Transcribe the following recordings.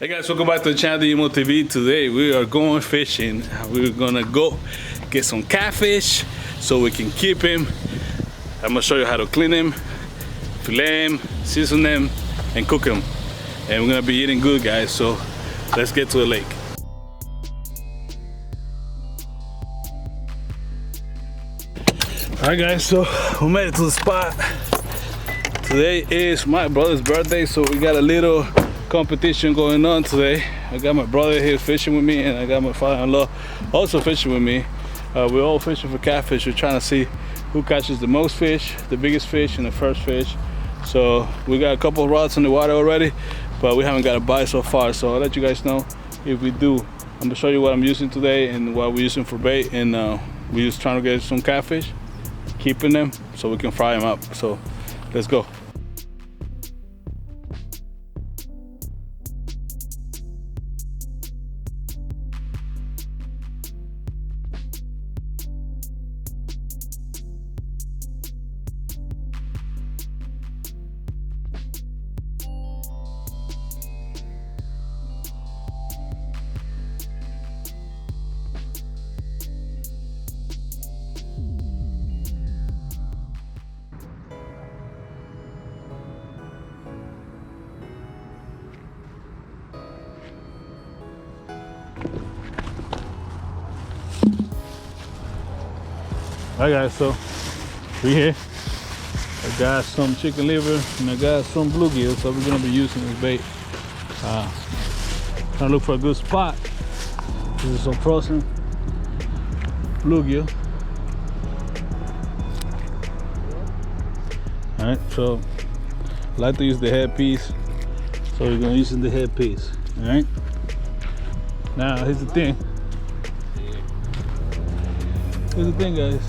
Hey guys, welcome back to the channel djmoetv. Today we are going fishing. We're gonna go get some catfish so we can keep him. I'm gonna show you how to clean him, fillet him, season them, and cook him. And we're gonna be eating good, guys, so let's get to the lake. Alright guys, so we made it to the spot. Today is my brother's birthday, so we got a little competition going on today. I got my brother here fishing with me, and I got my father-in-law also fishing with me. We're all fishing for catfish. We're trying to see who catches the most fish, the biggest fish, and the first fish. So we got a couple of rods in the water already, but we haven't got a bite so far. So I'll let you guys know if we do. I'm gonna show you what I'm using today and what we're using for bait, and we're just trying to get some catfish, keeping them so we can fry them up. So let's go. Alright guys, so we here. I got some chicken liver and I got some bluegill, so we're gonna be using this bait. Trying to look for a good spot. This is some frozen bluegill. Alright, so I like to use the headpiece, so we're gonna use the headpiece. Alright. Now here's the thing. Here's the thing, guys.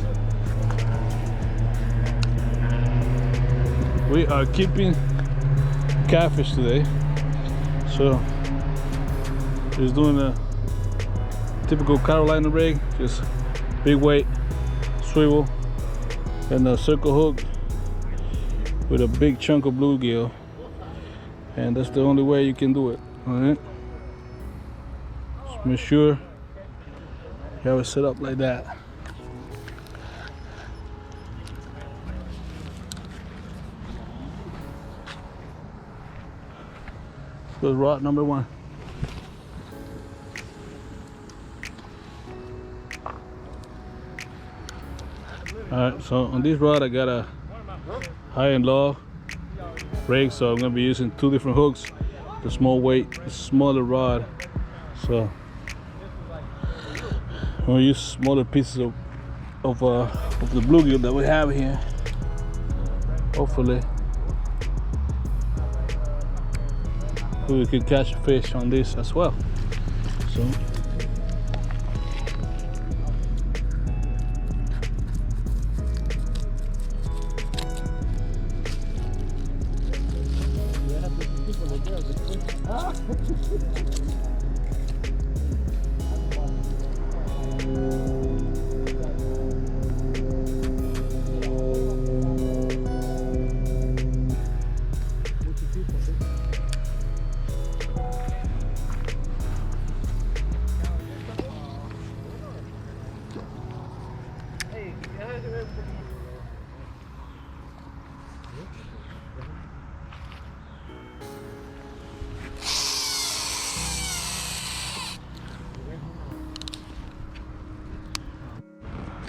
We are keeping catfish today, so just doing a typical Carolina rig, just big weight, swivel, and a circle hook with a big chunk of bluegill, and that's the only way you can do it. All right, just make sure you have it set up like that. Rod number one. Alright, so on this rod I got a high and low rig, so I'm gonna be using two different hooks. The small weight, the smaller rod. So I'm gonna use smaller pieces of the bluegill that we have here. Hopefully we can catch a fish on this as well. So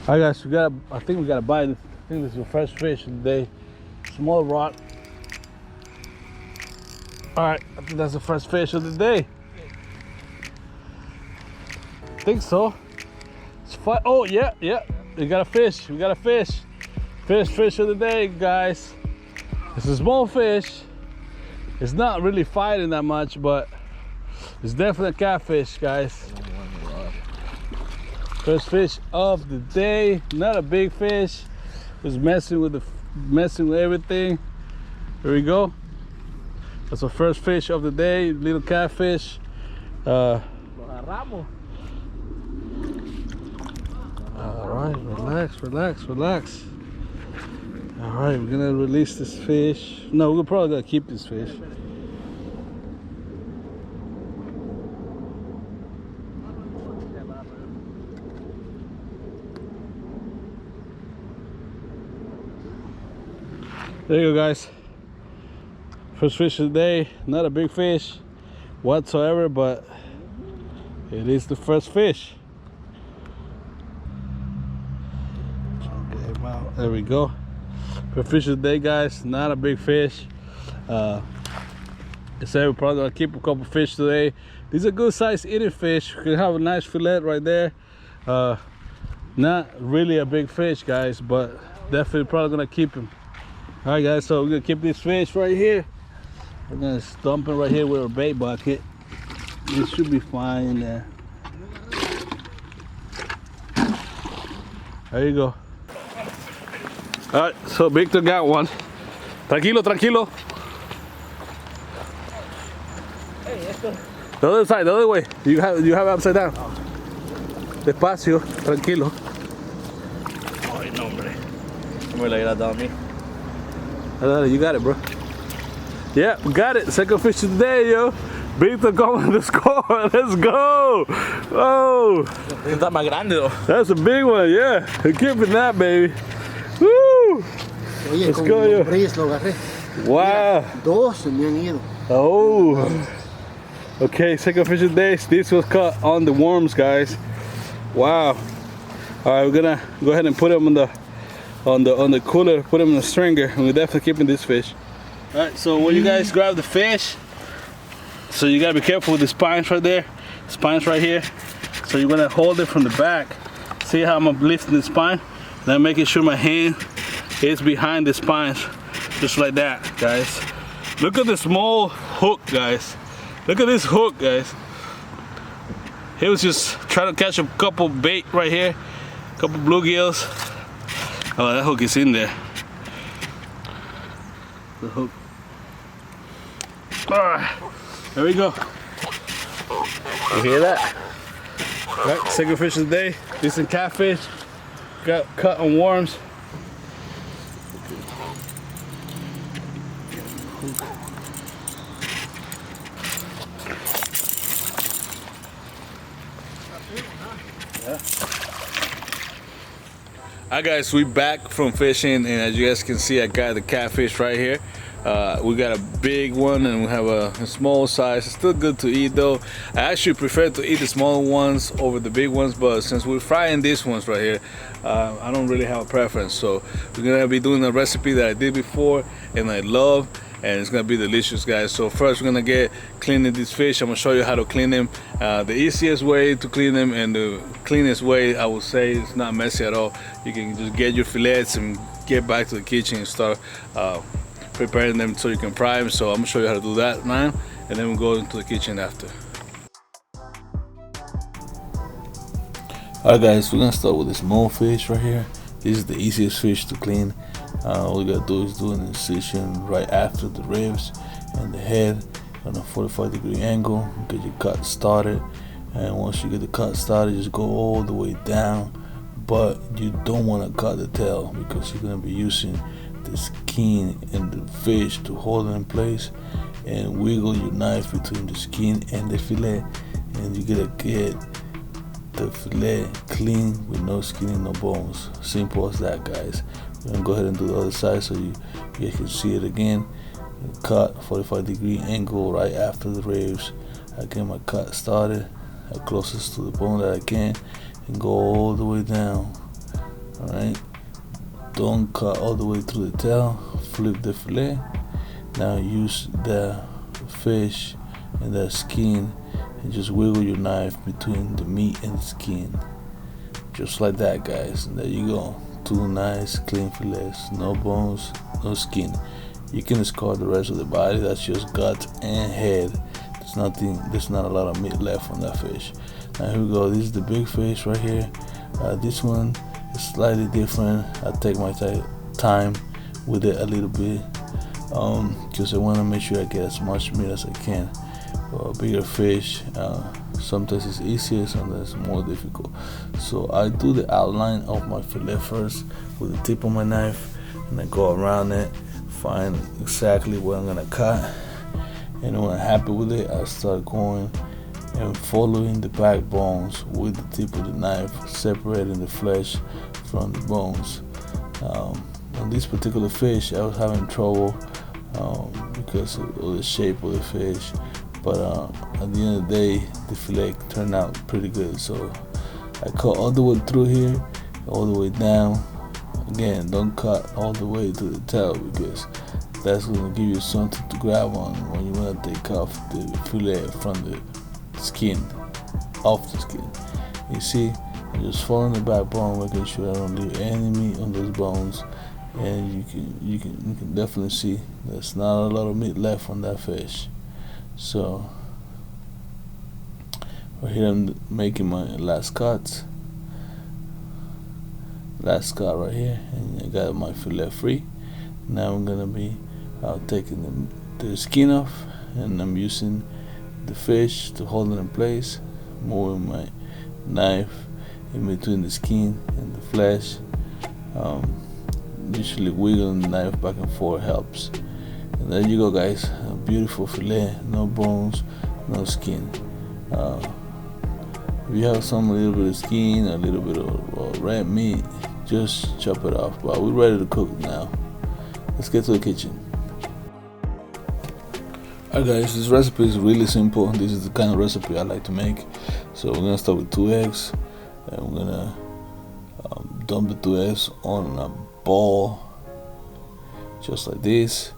alright guys, I think we got a bite. I think this is the first fish of the day. Small rod. Alright, I think that's the first fish of the day. I think so. It's fine. Oh yeah, we got a fish. We got a fish. First fish of the day, guys. It's a small fish. It's not really fighting that much, but it's definitely a catfish, guys. First fish of the day, not a big fish. Was messing with everything. Here we go. That's the first fish of the day, little catfish. All right, relax. All right, we're gonna release this fish. No, we're probably gonna keep this fish. There you go, guys. First fish of the day. Not a big fish whatsoever, but it is the first fish. There we go. First fish of the day, guys. Not a big fish. I said we're probably gonna keep a couple fish today. These are good sized eating fish. We can have a nice fillet right there. Not really a big fish, guys, but definitely probably gonna keep him. All right, guys, so we're gonna keep this fish right here. We're gonna stump it right here with a bait bucket. It should be fine in there. There you go. All right, so Victor got one. Tranquilo, tranquilo. The other side, the other way. You have it upside down. Despacio, tranquilo. Ay, no, hombre. No me la hubieras dado a mí. You got it, bro. Yeah, we got it. Second fish of the day, yo. Victor going to score. Let's go. Oh. Está más grande, though. That's a big one, yeah. We're keeping that, baby. Woo. Oye, let's con go, yo. lombriz lo agarré. Wow. Mira, dos se me han ido. Oh. Okay, second fish of the day. This was caught on the worms, guys. Wow. All right, we're gonna go ahead and put them on the cooler. Put them in the stringer, and we're definitely keeping this fish. All right. So when you guys grab the fish, so you gotta be careful with the spines right there. Spines right here. So you're gonna hold it from the back. See how I'm lifting the spine? And I'm making sure my hand is behind the spines, just like that, guys. Look at the small hook, guys. Look at this hook, guys. He was just trying to catch a couple bait right here, a couple bluegills. Oh, that hook is in there. The hook. All right, there we go. You hear that? All right, second fish of the day. Decent catfish. Got cut on worms. Yeah. Alright, guys, we back from fishing, and as you guys can see, I got the catfish right here. We got a big one and we have a small size. It's still good to eat though. I actually prefer to eat the smaller ones over the big ones, but since we're frying these ones right here, I don't really have a preference. So we're gonna be doing a recipe that I did before and I love, and it's gonna be delicious, guys. So first we're gonna get cleaning these fish. I'm gonna show you how to clean them. The easiest way to clean them and the cleanest way, I would say, it's not messy at all. You can just get your fillets and get back to the kitchen and start preparing them so you can fry them. So I'm gonna show you how to do that now, and then we'll go into the kitchen after. Alright, guys, we're gonna start with this small fish right here. This is the easiest fish to clean. All you gotta do is do an incision right after the ribs and the head on a 45-degree angle. Get your cut started, and once you get the cut started, just go all the way down. But you don't want to cut the tail because you're gonna be using the skin and the fish to hold it in place, and wiggle your knife between the skin and the fillet, and you gotta get the fillet clean with no skin and no bones. Simple as that, guys. We're gonna go ahead and do the other side so you guys can see it again. Cut 45-degree angle right after the ribs. I get my cut started closest to the bone that I can and go all the way down. All right, don't cut all the way through the tail. Flip the fillet. Now use the fish and the skin and just wiggle your knife between the meat and the skin, just like that, guys. And there you go, 2 nice clean fillets, no bones, no skin. You can discard the rest of the body. That's just gut and head. There's not a lot of meat left on that fish. Now here we go. This is the big fish right here. This one is slightly different. I take my time with it a little bit because I want to make sure I get as much meat as I can. For a bigger fish, sometimes it's easier, sometimes it's more difficult. So I do the outline of my fillet first with the tip of my knife, and I go around it, find exactly where I'm gonna cut, and when I'm happy with it, I start going and following the backbones with the tip of the knife, separating the flesh from the bones. on this particular fish I was having trouble because of the shape of the fish, but at the end of the day the fillet turned out pretty good. So I cut all the way through here, all the way down. Again, don't cut all the way to the tail, because that's going to give you something to grab on when you want to take off the fillet from the skin, off the skin. You see, I'm just following the backbone, making sure I don't leave any meat on those bones, and you can definitely see there's not a lot of meat left on that fish. So right here I'm making my last cut right here, and I got my fillet free. Now I'm gonna be taking the skin off, and I'm using the fish to hold it in place, moving my knife in between the skin and the flesh. Usually wiggling the knife back and forth helps. And there you go, guys, a beautiful fillet, no bones, no skin. If you have a little bit of skin, a little bit of red meat, just chop it off. But we're ready to cook now. Let's get to the kitchen. Alright guys, this recipe is really simple. This is the kind of recipe I like to make. So we're gonna start with 2 eggs, and we're gonna dump the 2 eggs on a bowl, just like this.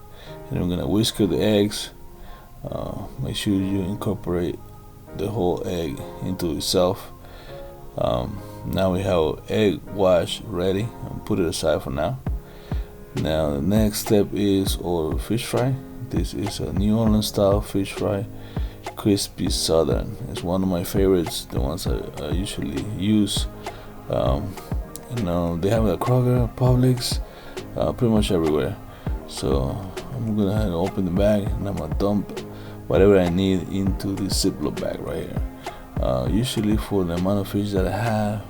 And we're gonna whisker the eggs. Make sure you incorporate the whole egg into itself. Now we have egg wash ready, and put it aside for now. Now the next step is our fish fry. This is a New Orleans style fish fry, crispy southern. It's one of my favorites, the ones I usually use. They have a Kroger, Publix, pretty much everywhere. So I'm gonna have to open the bag, and I'm gonna dump whatever I need into this Ziploc bag right here. Usually for the amount of fish that I have,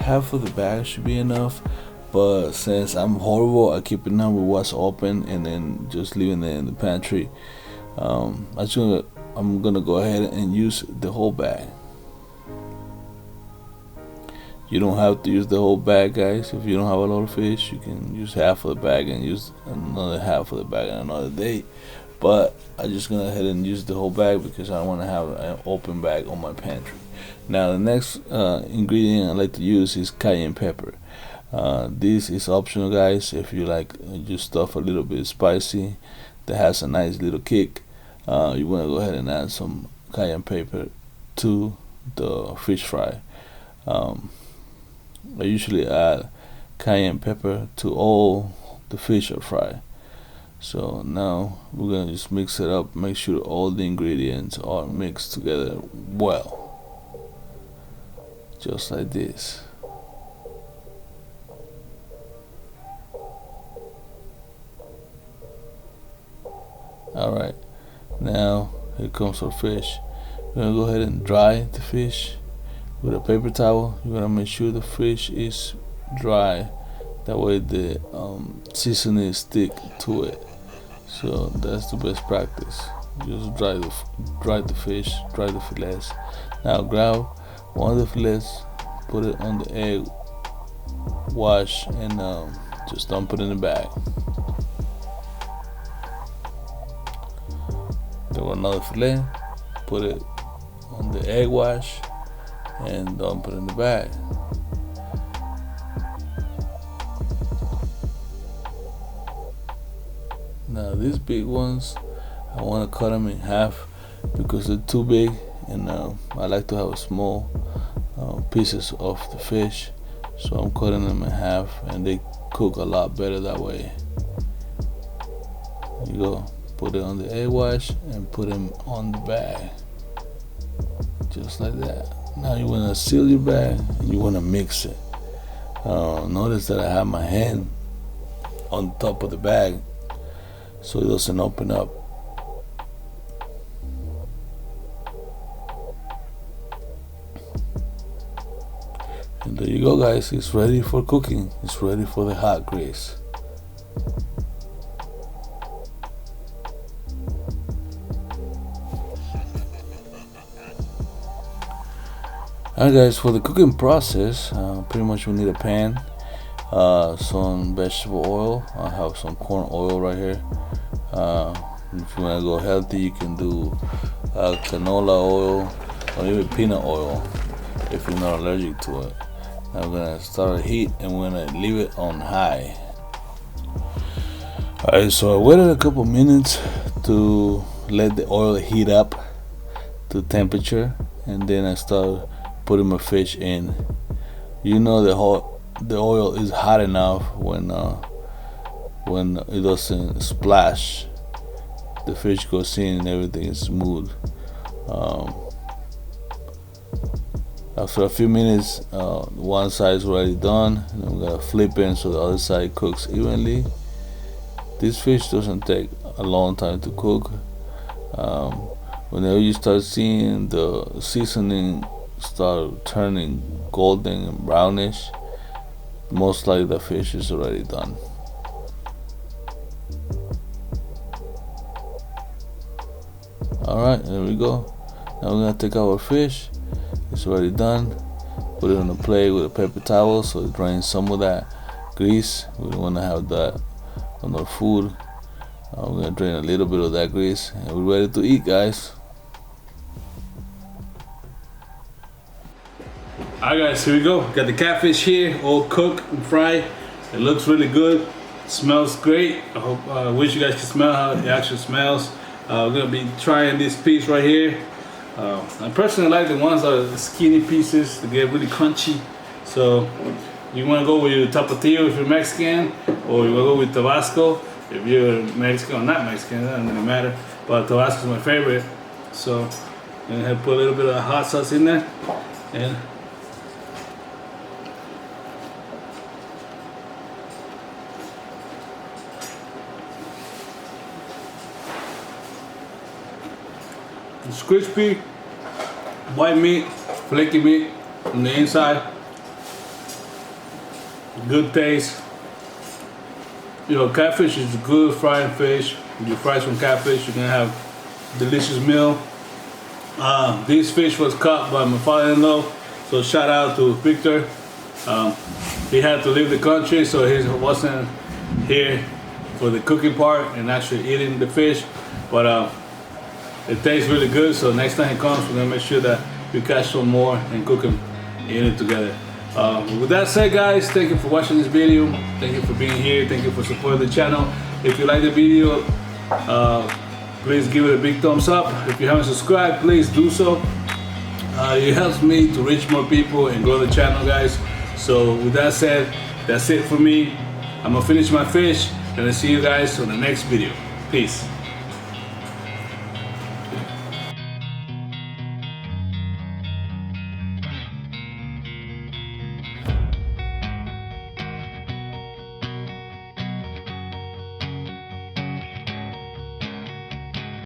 half of the bag should be enough. But since I'm horrible at keeping up with what's open and then just leaving it in the pantry, I'm gonna go ahead and use the whole bag. You don't have to use the whole bag, guys. If you don't have a lot of fish, you can use half of the bag and use another half of the bag on another day. But I'm just gonna go ahead and use the whole bag because I want to have an open bag on my pantry. Now the next ingredient I like to use is cayenne pepper. This is optional, guys. If you like your stuff a little bit spicy, that has a nice little kick, you want to go ahead and add some cayenne pepper to the fish fry. I usually add cayenne pepper to all the fish I fry. So now we're gonna just mix it up, make sure all the ingredients are mixed together well, just like this. Alright, now here comes our fish. We're gonna go ahead and dry the fish with a paper towel. You're gonna make sure the fish is dry, that way the seasoning stick to it. So that's the best practice. Just dry the fish, dry the fillets. Now grab one of the fillets, put it on the egg wash, and just dump it in the bag. Grab another fillet, put it on the egg wash, and dump it in the bag. Now these big ones, I want to cut them in half because they're too big, and I like to have small pieces of the fish, so I'm cutting them in half, and they cook a lot better that way. There you go. Put it on the egg wash and put them on the bag, just like that. Now you want to seal your bag, and you want to mix it. Notice that I have my hand on top of the bag so it doesn't open up. And there you go, guys. It's ready for cooking. It's ready for the hot grease. Alright guys, for the cooking process, pretty much we need a pan. some vegetable oil. I have some corn oil right here. If you want to go healthy, you can do canola oil or even peanut oil if you're not allergic to it. Now we're gonna start the heat and we're gonna leave it on high. Alright, so I waited a couple minutes to let the oil heat up to temperature, and then I started putting my fish in. You know the oil is hot enough when it doesn't splash. The fish goes in and everything is smooth. After a few minutes, one side is already done, and I'm gonna flip in so the other side cooks evenly. This fish doesn't take a long time to cook. Whenever you start seeing the seasoning start turning golden and brownish, most likely the fish is already done. Alright, there we go. Now we're gonna take our fish. It's already done. Put it on a plate with a paper towel so it drains some of that grease. We don't want to have that on our food. We're gonna drain a little bit of that grease, and we're ready to eat, guys. Alright guys, here we go. Got the catfish here, all cooked and fried. It looks really good. It smells great. I wish you guys could smell how it actually smells. We're gonna be trying this piece right here. I personally like the ones that are skinny pieces to get really crunchy. So you want to go with your tapatio if you're Mexican, or you want to go with Tabasco if you're Mexican or not Mexican. It doesn't really matter. But Tabasco is my favorite. So I'm gonna put a little bit of hot sauce in there, and it's crispy, white meat, flaky meat on the inside. Good taste. You know, catfish is a good frying fish. When you fry some catfish, you're gonna have a delicious meal. This fish was caught by my father-in-law, so shout out to Victor. He had to leave the country, so he wasn't here for the cooking part and actually eating the fish. But it tastes really good, so next time he comes, we're gonna make sure that we catch some more and cook them, eat it together. With that said, guys, thank you for watching this video. Thank you for being here. Thank you for supporting the channel. If you like the video, please give it a big thumbs up. If you haven't subscribed, please do so. It helps me to reach more people and grow the channel, guys. So with that said, that's it for me. I'm gonna finish my fish, and I'll see you guys on the next video. Peace.